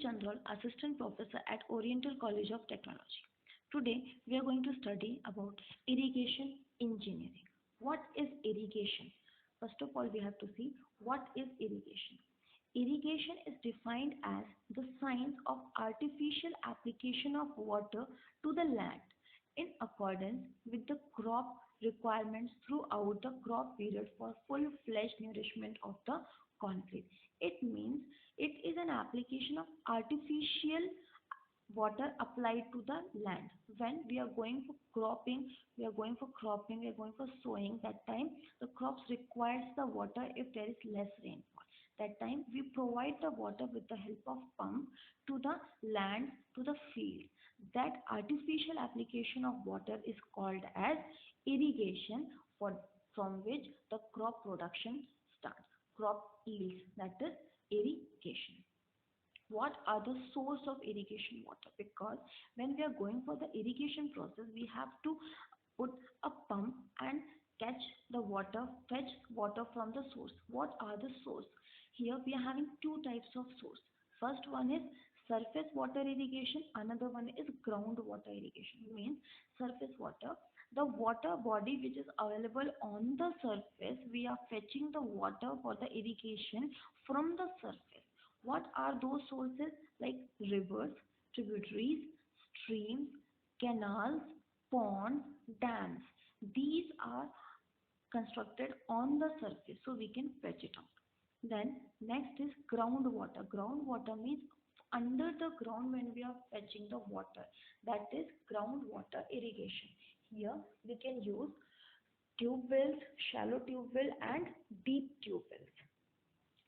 Chandral, Assistant Professor at Oriental College of Technology. Today, we are going to study about irrigation engineering. What is irrigation? First of all, we have to see what is irrigation. Irrigation is defined as the science of artificial application of water to the land in accordance with the crop requirements throughout the crop period for full-fledged nourishment of the concrete. It means it is an application of artificial water applied to the land. When we are going for cropping, we are going for cropping, we are going for sowing, that time the crops requires the water if there is less rainfall. That time we provide the water with the help of pump to the land, to the field. That artificial application of water is called as irrigation, for from which the crop production starts, crop yields, that is irrigation. What are the source of irrigation water? Because when we are going for the irrigation process, we have to put a pump and catch the water, fetch water from the source. What are the source? Here we are having two types of source. First one is surface water irrigation, another one is groundwater irrigation. Means surface water, the water body which is available on the surface, we are fetching the water for the irrigation from the surface. What are those sources? Like rivers, tributaries, streams, canals, ponds, dams. These are constructed on the surface, so we can fetch it out. Then next is groundwater. Groundwater means under the ground when we are fetching the water. That is groundwater irrigation. Here we can use tube wells, shallow tube well and deep tube wells.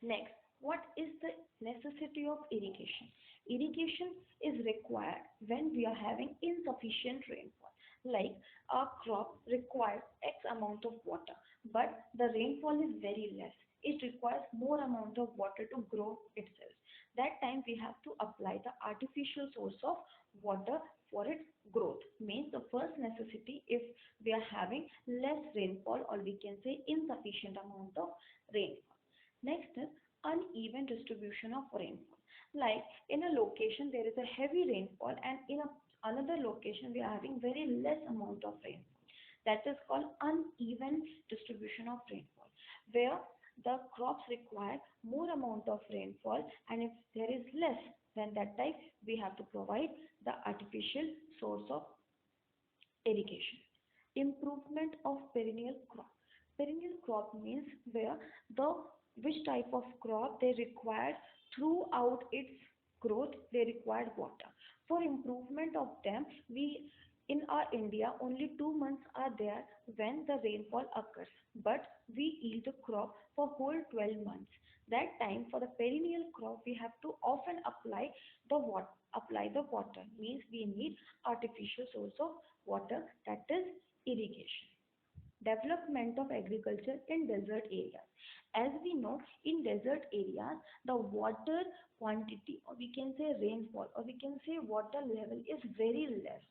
Next, what is the necessity of irrigation? Irrigation is required when we are having insufficient rainfall. Like our crop requires X amount of water, but the rainfall is very less. It requires more amount of water to grow itself. That time we have to apply the artificial source of water for its growth. Means the first necessity if we are having less rainfall, or we can say insufficient amount of rainfall. Next is uneven distribution of rainfall. Like in a location there is a heavy rainfall and in another location we are having very less amount of rainfall. That is called uneven distribution of rainfall, where the crops require more amount of rainfall, and if there is less, then that time we have to provide the artificial source of irrigation. Improvement of perennial crop. Perennial crop means where the which type of crop they require throughout its growth, they require water. For improvement of them, we in our India only 2 months are there when the rainfall occurs, but we yield the crop for whole 12 months. That time for the perennial crop we have to often apply the water, means we need artificial source of water, that is irrigation. Development of agriculture in desert areas. As we know, in desert areas the water quantity, or we can say rainfall, or we can say water level is very less.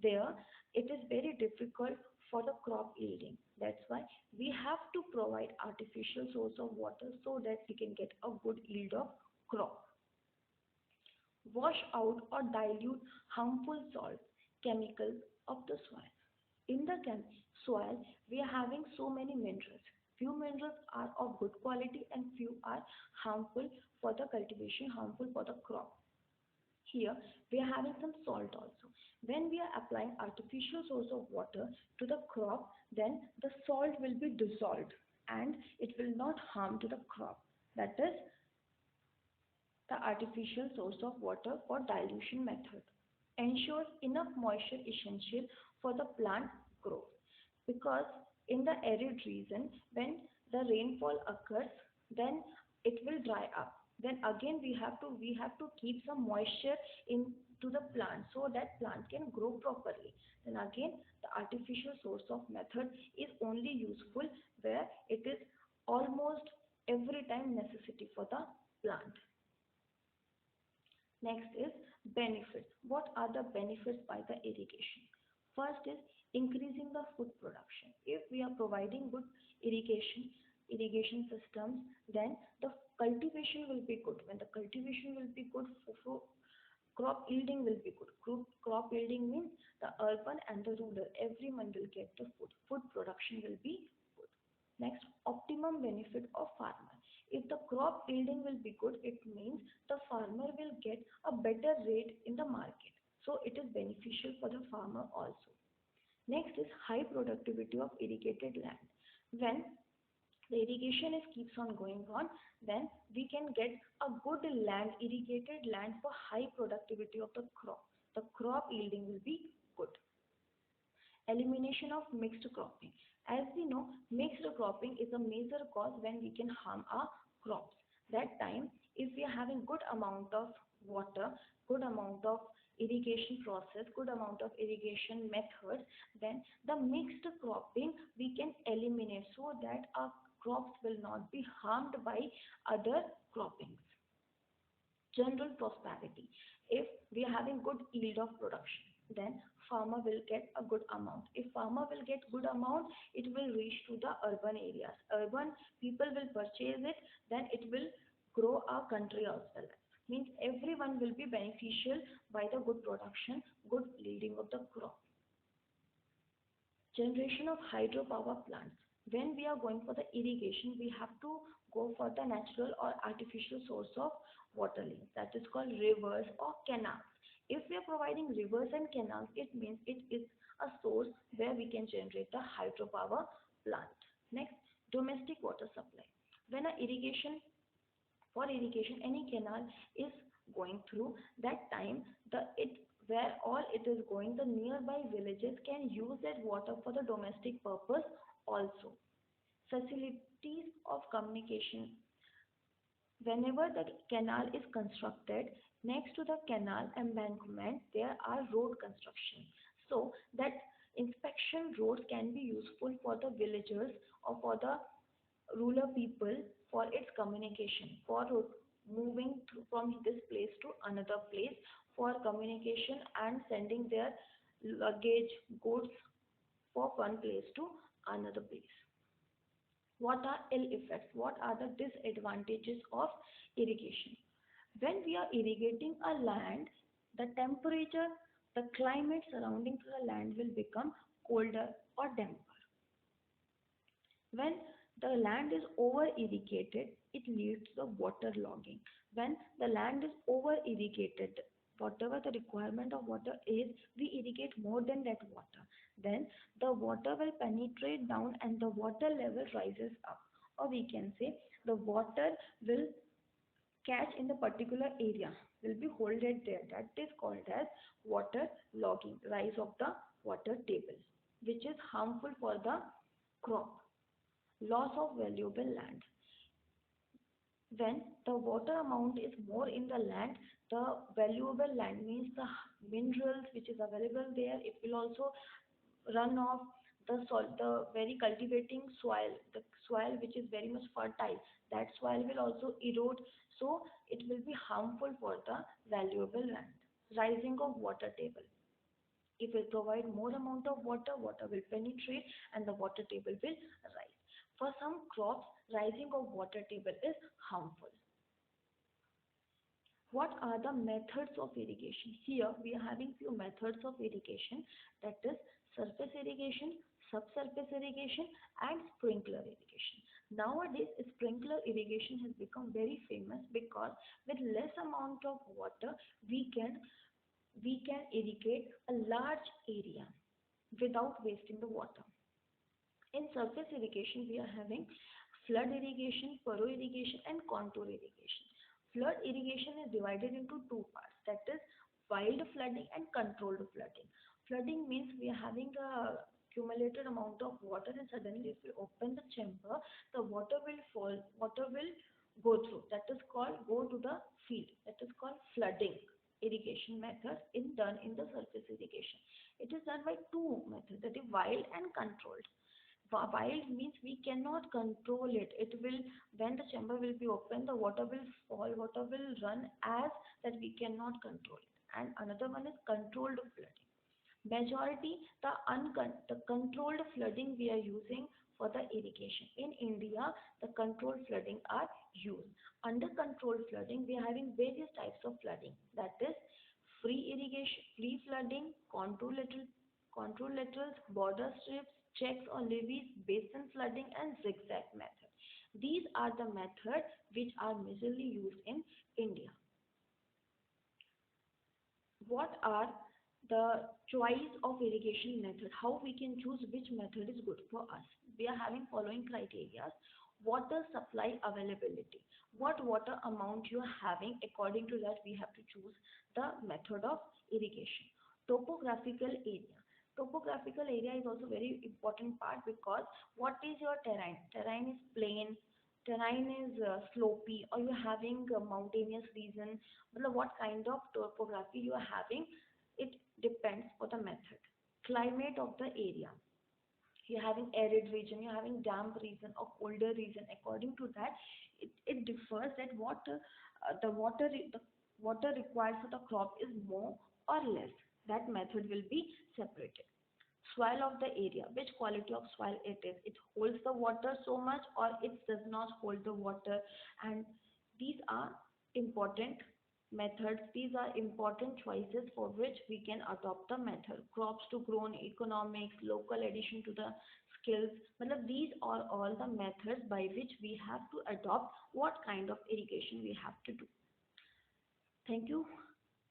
There it is very difficult for the crop yielding. That's why we have to provide artificial source of water so that we can get a good yield of crop. Wash out or dilute harmful salts, chemicals of the soil. In the soil, we are having so many minerals. Few minerals are of good quality and few are harmful for the cultivation, harmful for the crop. Here, we are having some salt also. When we are applying artificial source of water to the crop, then the salt will be dissolved and it will not harm to the crop. That is the artificial source of water for dilution method. Ensures enough moisture essential for the plant growth, because in the arid region when the rainfall occurs, then it will dry up. Then again we have to keep some moisture into the plant so that plant can grow properly. Then again the artificial source of method is only useful where it is almost every time necessity for the plant. Next is benefits. What are the benefits by the irrigation? First is increasing the food production. If we are providing good irrigation systems, then the cultivation will be good. When the cultivation will be good, crop yielding will be good. Crop yielding means the urban and the rural, everyone will get the food. Food production will be good. Next, optimum benefit of farmer. If the crop yielding will be good, it means the farmer will get a better rate in the market. So it is beneficial for the farmer also. Next is high productivity of irrigated land. When the irrigation is keeps on going on, then we can get a good land, irrigated land for high productivity of the crop. The crop yielding will be good. Elimination of mixed cropping. As we know, mixed cropping is a major cause when we can harm our crops. That time, if we are having good amount of water, good amount of irrigation process, good amount of irrigation methods, then the mixed cropping we can eliminate so that our crops will not be harmed by other croppings. General prosperity. If we are having good yield of production, then farmer will get a good amount. If farmer will get good amount, it will reach to the urban areas. Urban people will purchase it, then it will grow our country as well. Means everyone will be beneficial by the good production, good yielding of the crop. Generation of hydropower plants. When we are going for the irrigation, we have to go for the natural or artificial source of water link, that is called rivers or canals. If we are providing rivers and canals, it means it is a source where we can generate the hydropower plant. Next, domestic water supply. When a irrigation for irrigation any canal is going through, that time the it where all it is going, the nearby villages can use that water for the domestic purpose also. Facilities of communication. Whenever the canal is constructed, next to the canal embankment there are road construction, so that inspection roads can be useful for the villagers or for the rural people for its communication, for moving from this place to another place, for communication and sending their luggage goods from one place to another place. What are ill effects? What are the disadvantages of irrigation? When we are irrigating a land, the temperature, the climate surrounding to the land will become colder or damper. When the land is over irrigated, it leads to the water logging. When the land is over irrigated, whatever the requirement of water is, we irrigate more than that water. Then the water will penetrate down and the water level rises up. Or we can say the water will catch in the particular area, will be holded there. That is called as water logging, rise of the water table, which is harmful for the crop. Loss of valuable land. When the water amount is more in the land, the valuable land means the minerals which is available there, it will also run off. The soil, the very cultivating soil, the soil which is very much fertile, that soil will also erode, so it will be harmful for the valuable land. Rising of water table. If we provide more amount of water, water will penetrate and the water table will rise. For some crops, rising of water table is harmful. What are the methods of irrigation? Here we are having few methods of irrigation, that is surface irrigation, subsurface irrigation and sprinkler irrigation. Nowadays sprinkler irrigation has become very famous because with less amount of water we can irrigate a large area without wasting the water. In surface irrigation, we are having flood irrigation, furrow irrigation, and contour irrigation. Flood irrigation is divided into two parts, that is wild flooding and controlled flooding. Flooding means we are having a accumulated amount of water and suddenly if we open the chamber, the water will fall, water will go through. That is called go to the field. That is called flooding irrigation method in done in the surface irrigation. It is done by two methods, that is wild and controlled. Wild means we cannot control it. It will, when the chamber will be open, the water will fall, water will run as that we cannot control it. And another one is controlled flooding. Majority the controlled flooding we are using for the irrigation. In India, the controlled flooding are used. Under controlled flooding, we are having various types of flooding. That is free irrigation, free flooding, contour laterals, border strips, checks or levees, basin flooding, and zigzag method. These are the methods which are majorly used in India. What are the choice of irrigation method? How we can choose which method is good for us? We are having following criteria: water supply availability, what water amount you are having, according to that we have to choose the method of irrigation. Topographical area, topographical area is also very important part, because what is your terrain? Terrain is plain, terrain is slopy, or you're having a mountainous region. What kind of topography you are having, it depends for the method. Climate of the area, you're having arid region, you're having damp region or colder region. According to that, it differs that what the water required for the crop is more or less. That method will be separated. Soil of the area, which quality of soil it is, it holds the water so much or it does not hold the water. And these are important methods, these are important choices for which we can adopt the method. Crops to grow in economics, local addition to the skills, these are all the methods by which we have to adopt what kind of irrigation we have to do. Thank you.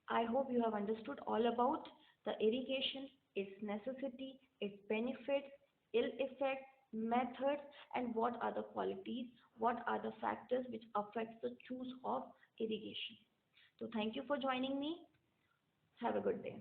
I hope you have understood all about the irrigation, its necessity, its benefits, ill effects, methods, and what are the qualities, what are the factors which affect the choose of irrigation. So thank you for joining me. Have a good day.